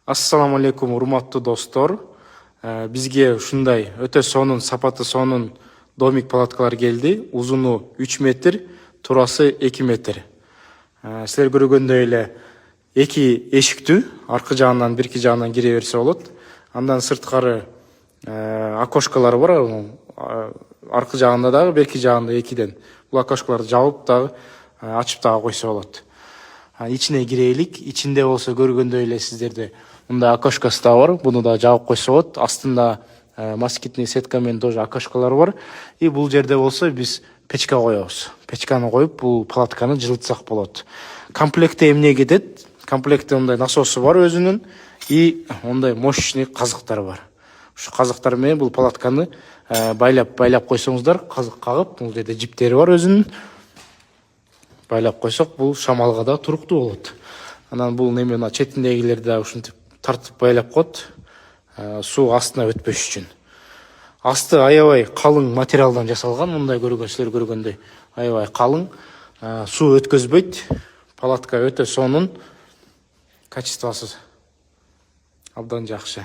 Ассаламу алейкум, урматтуу достор. Бизге ушундай өтө сонун, сапаты сонун домик палаткалар келди. Узуну 3 метр, турасы 2 метр. Силер көргөндөй эле эки эшиктүү, аркы жагынан, бирки жагынан кире берсе болот. Андан сырткары окошкалар бар, аркы жагында дагы, берки жагында экиден. Бул окошкаларды жабып дагы, ачып дагы койсо болот. Ичине кирелик. Ичинде болсо көргөндөй эле сиздерде мындай окошкасы да бар. Буну да жабып койсо болот. Астында москитный сетка менен тоже окошкалар бар. И бул жерде болсо биз печка коебуз. Печканы коюп, бул палатканы жылытсак болот. Комплектте эмне кетет? Комплектте мындай насосу бар өзүнүн и мындай мощный казыктар бар. Ушу казыктар менен бул палатканы байлап койсоңуздар, казык кагып, бул жерде жиптери бар өзүнүн. Байлап койсок, бул шамалга да туруктуу болот. Анан бул неме четиндегилерди да ушинтип тартып байлап коет, суу астына өтпөш үчүн. Асты аябай калың материалдан жасалган, мындай силер көргөндөй. Аябай калың, суу өткөзбөйт. Палатка өтө сонун, качествосу абдан жакшы.